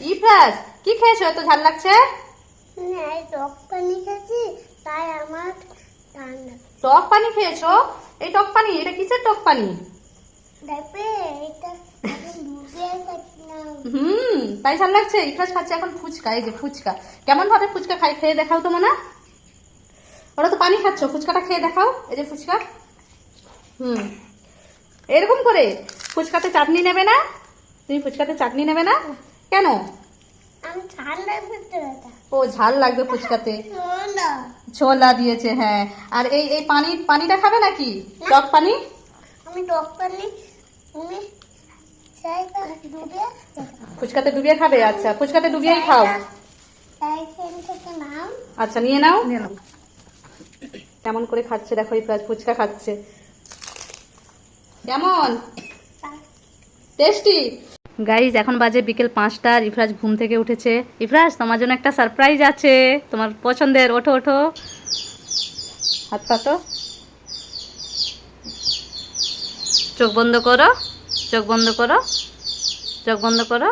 ইফরাজ, কি খেয়েছো? এত ঝাল লাগছে। টক পানি খেয়েছি, তাই আমার ঠান্ডা। টক পানি খেয়েছো? এই টক পানি, এটা কিসের টক পানি? দেখবে এটা এখন ডুবে গেছিলাম। তাই ঝাল লাগছে। ইফরাজ খাচ্ছে এখন ফুচকা। এই যে ফুচকা, কেমন ভাবে ফুচকা খাই, খেয়ে দেখাও তো মনে। ওরা তো পানি খাচ্ছ, ফুচকাটা খেয়ে দেখাও। এই যে ফুচকা। এরকম করে। ফুচকাতে চাটনি নেবে না? তুমি ফুচকাতে চাটনি নেবে না কেন? আমি ঠান্ডা করতে এটা ও ঝাল লাগবে ফুচকাতে। ছোলা ছোলা দিয়েছে, হ্যাঁ। আর এই এই পানিটা খাবে নাকি? টক পানি। আমি টক পানি আমি সেইটা ডুবে ফুচকাতে ডুবিয়ে খাবে? আচ্ছা, ফুচকাতে ডুবিয়েই খাও। সেইখান থেকে নাম। আচ্ছা, নিয়ে নাও। কেমন করে খাচ্ছে দেখো, ইফরাজ ফুচকা খাচ্ছে। কেমন টেস্টি? গাইজ, এখন বাজে বিকেল 5টা। ইফরাজ ঘুম থেকে উঠেছে। ইফরাজ, তোমার জন্য একটা সারপ্রাইজ আছে, তোমার পছন্দের। ওঠো ওঠো, হাত পাতো, চোখ বন্ধ করো, চোখ বন্ধ করো, চোখ বন্ধ করো।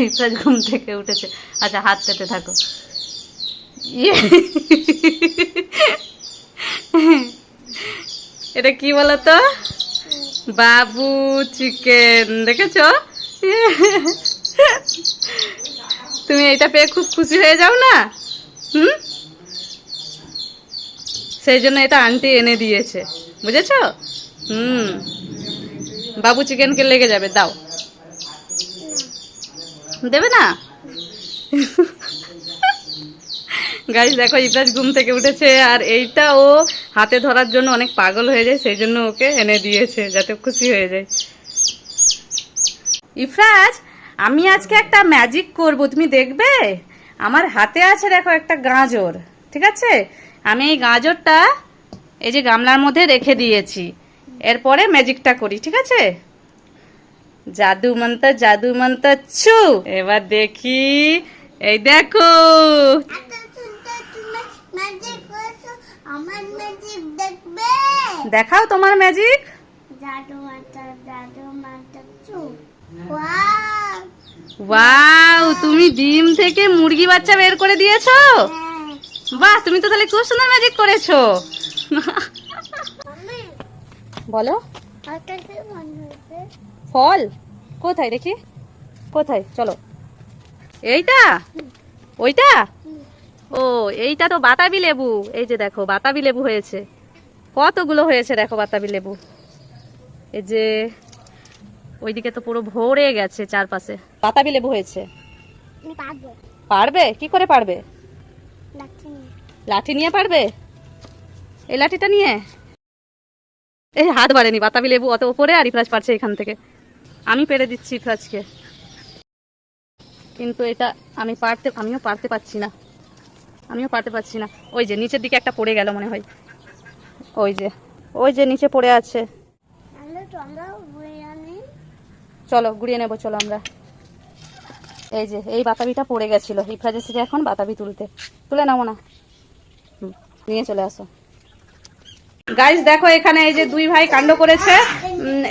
ইফরাজ ঘুম থেকে উঠেছে। আচ্ছা, হাত পেতে থাকো। ইয়ে, এটা কি বলতো? বাবু চিকেন, দেখেছো? তুমি এটা পেয়ে খুব খুশি হয়ে যাও না? সেই জন্য এটা আন্টি এনে দিয়েছে, বুঝেছো? বাবু চিকেনকে লেগে যাবে, দাও। দেবে না? গাইস দেখো, ইফরাজ ঘুম থেকে উঠেছে আর এইটা ও হাতে ধরার জন্য অনেক পাগল হয়ে যায়, সেই জন্য ওকে এনে দিয়েছে যাতে খুশি হয়ে যায়। ইফরাজ, আমি আজকে একটা ম্যাজিক করব, তুমি দেখবে? আমার হাতে আছে দেখো একটা গাজর, ঠিক আছে? আমি এই গাজরটা এই যে গামলার মধ্যে রেখে দিয়েছি। এরপরে ম্যাজিকটা করি, ঠিক আছে? জাদু মন্ত্র ছু। এবার দেখি, এই দেখো। ম্যাজিক করেছো, আমার ম্যাজিক দেখবে? দেখাও তোমার ম্যাজিক। জাদু মাতা চু। ওয়াও, ওয়াও, তুমি ডিম থেকে মুরগি বাচ্চা বের করে দিয়েছো। বাহ, তুমি তো তাহলে খুব সুন্দর ম্যাজিক করেছো। মাম্মি বলো। হাতটা কি মনে হচ্ছে? ফল কোথায় দেখি? কোথায়? চলো। এইটা? ওইটা? ও, এইটা তো বাতাবি লেবু। এই যে দেখো, বাতাবি লেবু হয়েছে। কতগুলো হয়েছে দেখো বাতাবি লেবু। এই যে ওইদিকে তো পুরো ভরে গেছে, চারপাশে বাতাবি লেবু হয়েছে। আমি পারবো। পারবে? কি করে পারবে? লাঠি নিয়ে। লাঠি নিয়ে পারবে? এই লাঠিটা নিয়ে? এই হাত বাড়েনি, বাতাবি লেবু অত উপরে, আর ইফরাজ পারছে এখান থেকে। আমি পেরে দিচ্ছি ইফরাজকে, কিন্তু এটা আমিও পারতে পারছি না। ওই যে নিচের দিকে একটা পড়ে গেল মনে হয়। ওই যে নিচে পড়ে আছে। তাহলে তো আমরা ঘুরে আনি। চলো গুড়িয়ে নেবো, চলো আমরা। এই যে এই বাতাবিটা পড়ে গেছিল, ইফরাজ এসেছে এখন বাতাবি তুলে নাও না। নিয়ে চলে আসো। গাইস দেখো, এখানে এই যে দুই ভাই কাণ্ড করেছে।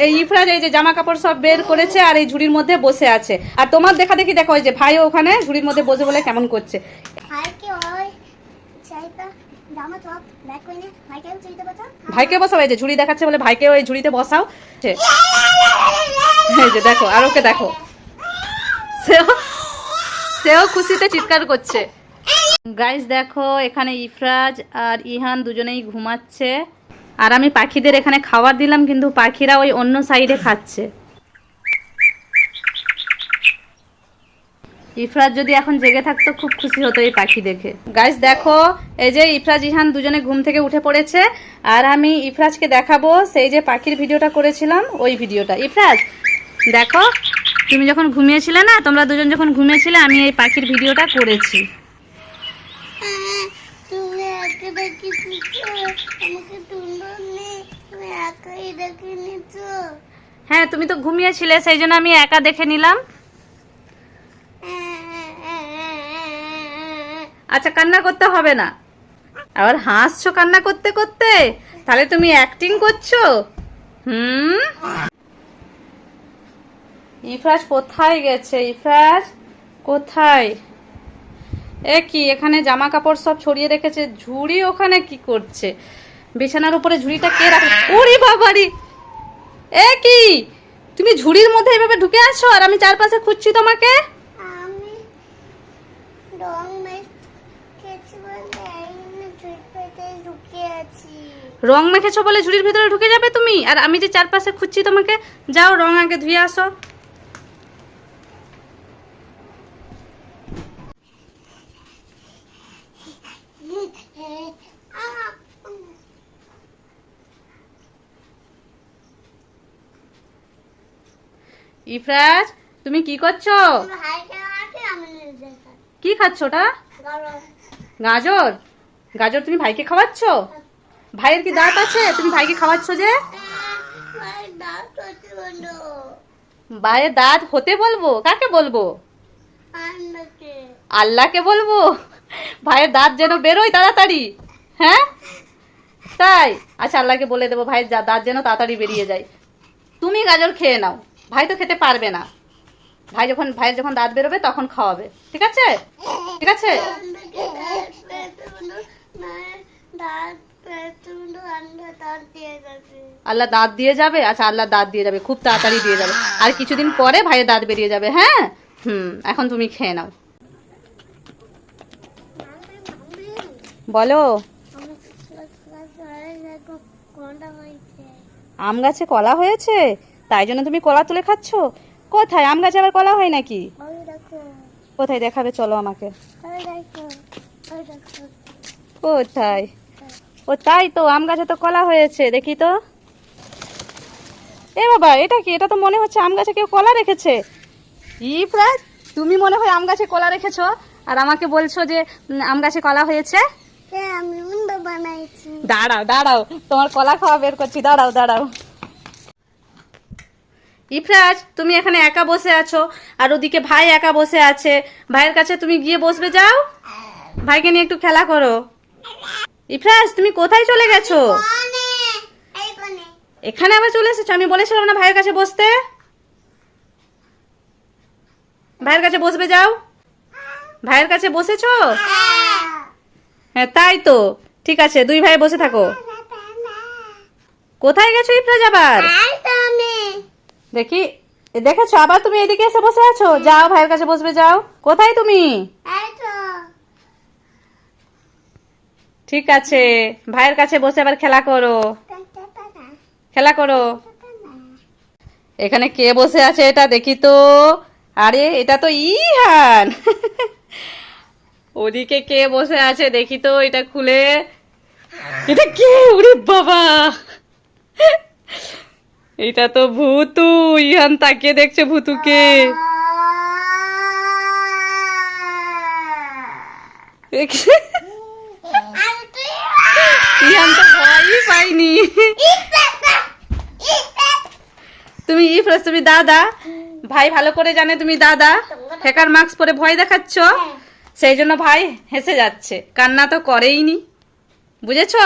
এই ইফরাজ এই যে জামা কাপড় সব বের করেছে আর এই ঝুড়ির মধ্যে বসে আছে। আর তোমার দেখা দেখি দেখো, এই যে ভাইও ওখানে ঝুড়ির মধ্যে বসে বলে কেমন করছে। ভাইকে ওই চাইটা জামা সব ব্যাগ করে নিয়ে ভাইকে চাইতে বাঁচা। ভাইকে বসাও, এই যে ঝুড়ি দেখাচ্ছে বলে ভাইকে ওই ঝুড়িতে বসাও। এই যে দেখো, আর ওকে দেখো, সেও খুশিতে চিৎকার করছে। গাইস দেখো, এখানে ইফরাজ আর ইহান দুজনেই ঘুমাচ্ছে, আর আমি পাখিদের এখানে খাবার দিলাম, কিন্তু পাখিরা ওই অন্য সাইডে খাচ্ছে। ইফরাজ যদি এখন জেগে থাকতো খুব খুশি হতো এই পাখি দেখে। গাইস দেখো, এই যে ইফরাজ ইহান দুজনে ঘুম থেকে উঠে পড়েছে, আর আমি ইফরাজকে দেখাবো সেই যে পাখির ভিডিওটা করেছিলাম ওই ভিডিওটা। ইফরাজ দেখো, তুমি যখন ঘুমিয়েছিলে না, তোমরা দুজন যখন ঘুমিয়েছিলে, আমি এই পাখির ভিডিওটা করেছি। তুমি একা দেখে নিচ্ছো, আমাকে তুলনি। তুমি একাই দেখে নিচ্ছো। হ্যাঁ, তুমি তো ঘুমিয়েছিলে, সেই জন্য আমি একা দেখে নিলাম। আচ্ছা, কান্না করতে হবে না। আবার হাসছো কান্না করতে করতে, তাহলে তুমি অ্যাক্টিং করছো। ইফরাজ কোথায় গেছে? ইফরাজ কোথায়? এ কি, এখানে জামা কাপড় সব ছড়িয়ে রেখেছে, ঝুড়ি ওখানে কি করছে? বিছানার উপরে ঝুড়িটা কে রাখে? ওরে বাবারি, এ কি, তুমি ঝুড়ির মধ্যে এভাবে ঢুকে আসছো আর আমি চারপাশে খুঁজছি তোমাকে। আমি রং মেখেছি বলে এই ঝুড়ির ভেতরে ঢুকে আছি। রং মেখেছো বলে ঝুড়ির ভিতরে ঢুকে যাবে তুমি? আর আমি যে চারপাশে খুঁজছি তোমাকে, যাও রং আগে ধুয়ে আসো। ইফরাজ, তুমি কি করছো? কি খাচ্ছ ওটা? গাজর? গাজর তুমি ভাইকে খাওয়াচ্ছ? ভাইয়ের কি দাঁত আছে, তুমি ভাইকে খাওয়াচ্ছ যে? ভাইয়ের দাঁত হতে বলবো? কাকে বলবো? আল্লাহকে বলবো? ভাইয়ের দাঁত যেন বেরোয় তাড়াতাড়ি। হ্যাঁ তাই? আচ্ছা, আল্লাহকে বলে দেবো ভাইয়ের দাঁত যেন তাড়াতাড়ি বেরিয়ে যায়। তুমি গাজর খেয়ে নাও, ভাই তো খেতে পারবে না। ভাইয়ের যখন দাঁত বেরোবে তখন খাওয়াবে, ঠিক আছে? ঠিক আছে। আল্লাহ দাঁত দিয়ে যাবে? আচ্ছা, আল্লাহ দাঁত দিয়ে যাবে, খুব তাড়াতাড়ি দিয়ে যাবে। আর কিছুদিন পরে ভাইয়ের দাঁত বেরিয়ে যাবে। হ্যাঁ, এখন তুমি খেয়ে নাও। বলো। আম গাছে কলা হয়েছে, তাই জন্য তুমি কলা তুলে খাচ্ছ? কোথায় আম গাছে আবার কলা হয় নাকি? কোথায় দেখাবে, চলো আমাকে। কোথায়? ও তাই তো, আম গাছে তো কলা হয়েছে, দেখি তো। এ বাবা, এটা কি? এটা তো মনে হচ্ছে আম গাছে কেউ কলা রেখেছে। ইফরাজ, তুমি মনে হয় আম গাছে কলা রেখেছো আর আমাকে বলছো যে আম গাছে কলা হয়েছে। দাঁড়াও দাঁড়াও, তোমার কলা খাওয়া বের করছি, দাঁড়াও দাঁড়াও। ইফরাজ, তুমি এখানে একা বসে আছো আর ওদিকে ভাই একা বসে আছে। ভাইয়ের কাছে তুমি গিয়ে বসবে, যাও ভাইকে নিয়ে একটু খেলা করো। ইফরাজ, তুমি কোথায় চলে গেছো? এখানে আবার চলে এসেছো? আমি বলেছিলাম না ভাইয়ের কাছে বসতে? ভাইয়ের কাছে বসবে, যাও। ভাইয়ের কাছে বসেছো? হ্যাঁ তাই তো, ঠিক আছে, দুই ভাই বসে থাকো। কোথায় গেছো ইফরাজ আবার? দেখি, দেখেছো আবার তুমি এদিকে এসে বসে আছো। যাও ভাইয়ের কাছে বসবে, যাও। কোথায় তুমি? ঠিক আছে, ভাইয়ের কাছে বসে আবার খেলা করো, খেলা করো। এখানে কে বসে আছে এটা দেখি তো। আরে এটা তো ইহান। ওদিকে কে বসে আছে দেখি তো, এটা খুলে। এটা কে? ওরে বাবা, এটা তো ভূতু। ইহান তাকিয়ে দেখছে ভূতুকে। ইহান তো ভয়ই পাইনি। তুমি ইফরাজ, তুমি দাদা। ভাই ভালো করে জানে তুমি দাদা। হ্যাকার মাস্ক পরে ভয় দেখাচ্ছ, সেই জন্য ভাই হেসে যাচ্ছে, কান্না তো করেইনি। বুঝেছো?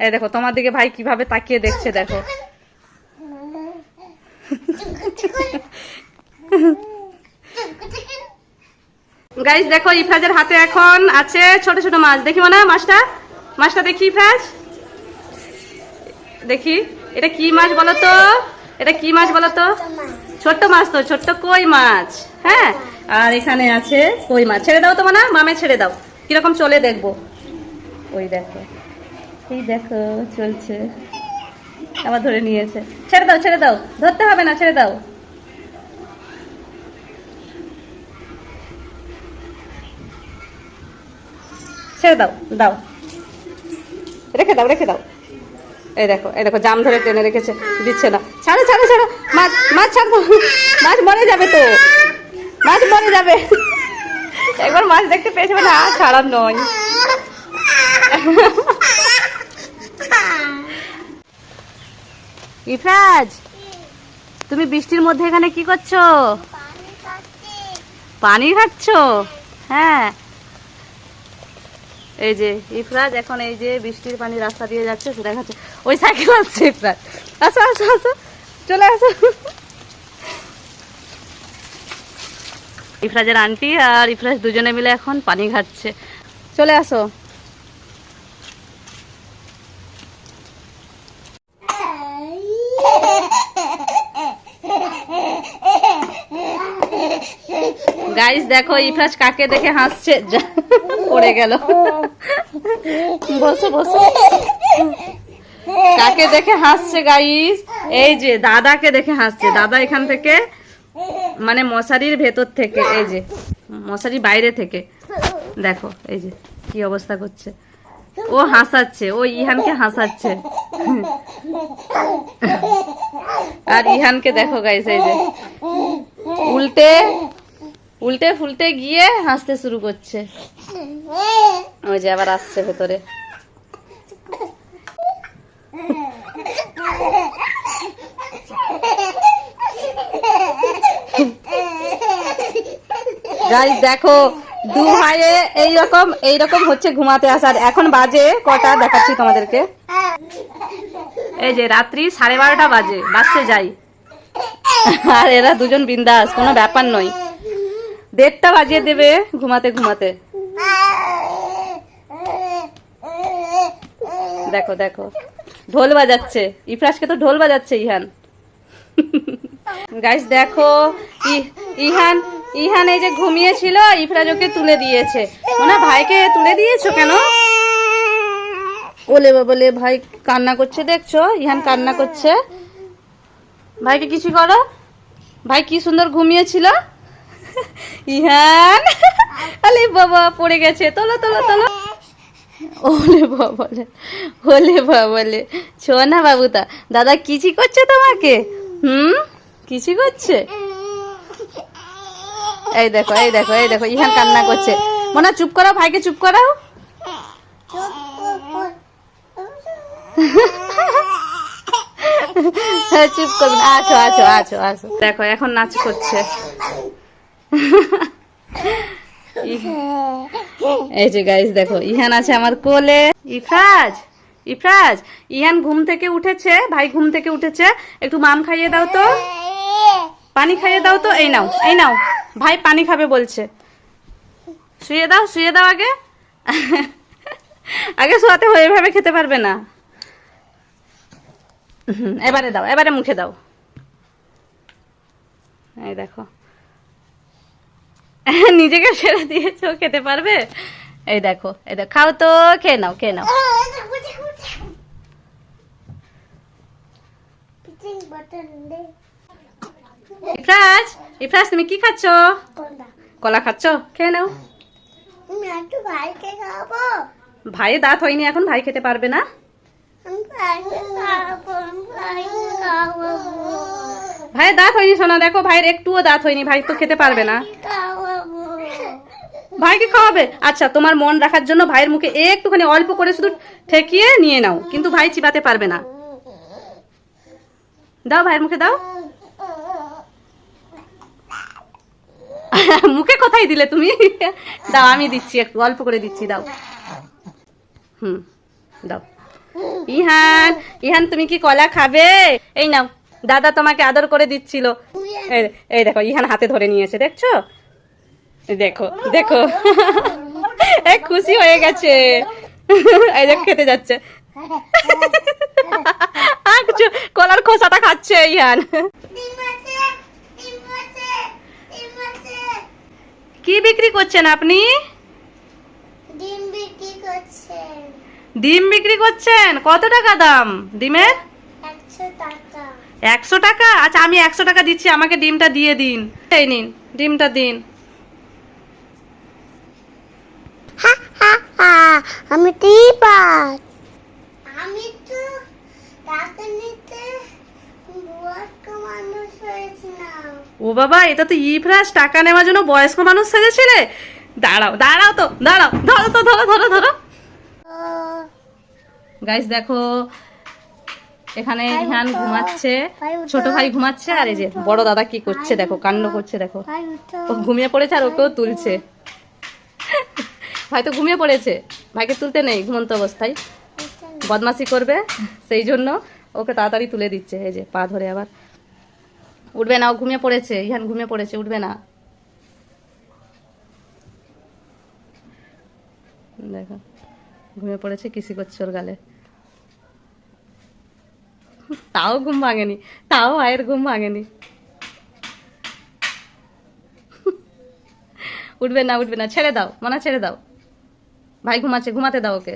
এই দেখো তোমার দিকে ভাই কিভাবে তাকিয়ে দেখছে, দেখো। গাইস দেখো, ইফরাজের হাতে এখন আছে ছোট ছোট মাছ। দেখি না মাছটা, মাছটা দেখি ইফরাজ, দেখি এটা কি মাছ বলো তো? এটা কি মাছ বলো তো? ছোট্ট মাছ তো, ছোট্ট কই মাছ। হ্যাঁ, আর এখানে আছে কই মাছ। ছেড়ে দাও তো না, মামে ছেড়ে দাও, কিরকম চলে দেখবো। ওই দেখো, এই দেখো চলছে, আবার ধরে নিয়েছে। ছেড়ে দাও ছেড়ে দাও, ধরতে হবে না, ছেড়ে দাও। ছেড়ে দাও, দাও, রেখে দাও, রেখে দাও। এই দেখো, এই দেখো জাম ধরে টেনে রেখেছে, দিচ্ছে না। ছাড়ো ছাড়ো ছাড়ো, মাছ মাছ ছাড়ো, মাছ মরে যাবে তো, মাছ মরে যাবে। একবার মাছ দেখতে পেয়েছে মানে আর ছাড়ার নয়। ইফরাজ, তুমি বৃষ্টির মধ্যে এখানে কি করছো? পানি খাচ্ছো? হ্যাঁ, এই যে ইফরাজ এখন এই যে বৃষ্টির পানি রাস্তা দিয়ে যাচ্ছে, সেটা খাচ্ছে। ওই সাইকেল আসছে ইফরাজ। আসো আসো আসো, চলে আসো। ইফরাজের আন্টি আর ইফরাজ দুজনে মিলে এখন পানি ঘাটছে। চলে আসো। গাইস দেখো ইফরাজ কাকে দেখে হাসছে, পড়ে গেল। বসো বসো। কাকে দেখে হাসছে গাইস? এই যে দাদাকে দেখে হাসছে। দাদা এখান থেকে মানে মশারির ভেতর থেকে, এই যে মশারির বাইরে থেকে দেখো এই যে কি অবস্থা করছে। ও হাসাচ্ছে, ও ইহানকে হাসাচ্ছে। আর ইহানকে দেখো গাইস, এই যে উল্টে উল্টে ফুলটে গিয়ে হাসতে শুরু করছে। ওই যে আবার আসছে ভেতরে। গাইস দেখো দু ভাইয়ে এইরকম হচ্ছে ঘুমাতে আসার। এখন বাজে কটা দেখাচ্ছি তোমাদেরকে। এই যে রাত্রি 12:30 বাজে, বাসে যাই। আর এরা দুজন বিন্দাস, কোনো ব্যাপার নয়। 1:30 বাজিয়ে দেবে ঘুমাতে ঘুমাতে। দেখো দেখো ঢোল বাজাচ্ছে, ইফরাজকে তো ঢোল বাজাচ্ছে ইহান। গাইস দেখো ইহান এই যে ঘুমিয়েছিল, ইফরাজ ওকে তুলে দিয়েছে। না ভাইকে তুলে দিয়েছো কেন? ওলে বলে ভাই কান্না করছে, দেখছো ইহান কান্না করছে। ভাইকে কিছু করো, ভাই কি সুন্দর ঘুমিয়েছিল। ইহান আলে বাবা পড়ে গেছে, তোলো তোলো তোলো। ওলে বাবলে ছো না বাবুতা, দাদা কিচি করছে তোমাকে। কিচি করছে। এই দেখো এই দেখো এই দেখো ইহান কান্না করছে। মোনা চুপ করাও, ভাইকে চুপ করাও। চুপ করবেন, আছো আছো আছো আছো। দেখো এখন নাচ করছে। এই যে গাইস দেখো ইহান আছে আমার কোলে। ইফরাজ ইহান ঘুম থেকে উঠেছে, ভাই ঘুম থেকে উঠেছে। একটু মাম খাইয়ে দাও তো, পানি খাইয়ে দাও তো। এই নাও ভাই পানি খাবে বলছে। শুয়ে দাও আগে। আগে শোয়াতে হয়, এভাবে খেতে পারবে না। এবারে দাও, এবারে মুখে দাও। এই দেখো নিজেকে ছেড়ে দিয়েছো, খেতে পারবে। এই দেখো খাও তো, খেয়ে নাও। ইফরাজ তুমি কি খাচ্ছ? কলা খাচ্ছ, খেয়ে নাও। ভাই দাঁত হয়নি এখন, ভাই খেতে পারবে না। ভাই দাঁত হয়নি সোনা, দেখো ভাইয়ের একটুও দাঁত হয়নি, ভাই তো খেতে পারবে না। ভাইকে খাওয়াবে? আচ্ছা তোমার মন রাখার জন্য ভাইয়ের মুখে একটুখানি অল্প করে শুধু ঠেকিয়ে নিয়ে নাও, কিন্তু ভাই চিবাতে পারবে না। দাও ভাইয়ের মুখে দাও। মুখে কোথায় দিলে তুমি? দাও আমি দিচ্ছি, একটু অল্প করে দিচ্ছি, দাও। দাও। ইহান তুমি কি কলা খাবে? এই নাও, দাদা তোমাকে আদর করে দিচ্ছিল। এই দেখো ইহান হাতে ধরে নিয়েছে, দেখছো? দেখো খুশি হয়ে গেছে। এই দেখ খেতে যাচ্ছে। কলার খোসাটা খাচ্ছে ইহান। কি বিক্রি করছেন আপনি? ডিম বিক্রি করছেন। কত টাকা দাম ডিমের? 100 টাকা। আচ্ছা আমি 100 টাকা দিচ্ছি, আমাকে ডিমটা দিয়ে দিন। এই নিন ডিমটা দিন। আমি তো টাকা নিতে বয়স্ক মানুষ হয়েছিলাম। ও বাবা, এটা তো ইফরাজ টাকা নেওয়ার জন্য বয়স্ক মানুষ সেজেছিলে। দাঁড়াও ধরো। গাইস দেখো এখানে ইহান ঘুমাচ্ছে, ছোট ভাই ঘুমাচ্ছে, আর এই যে বড় দাদা কি করছে দেখো, কাণ্ড করছে দেখো। ও ঘুমিয়ে পড়েছে আর ওকেও তুলছে। ভাই তো ঘুমিয়ে পড়েছে, ভাইকে তুলতে নেই, ঘুমন্ত অবস্থায় বদমাশি করবে, সেই জন্য ওকে তাড়াতাড়ি তুলে দিচ্ছে, এই যে পা ধরে আবার। উঠবে না, ও ঘুমিয়ে পড়েছে, ইহান ঘুমিয়ে পড়েছে, উঠবে না। দেখো ঘুমিয়ে পড়েছে, কিসি করছে ওর গালে। তাও ঘুম ভাঙেনি, তাও ভাইয়ের ঘুম ভাঙেনি। উঠবে না, উঠবে না, ছেড়ে দাও, মনা ছেড়ে দাও। ভাই ঘুমাচ্ছে, ঘুমাতে দাও ওকে।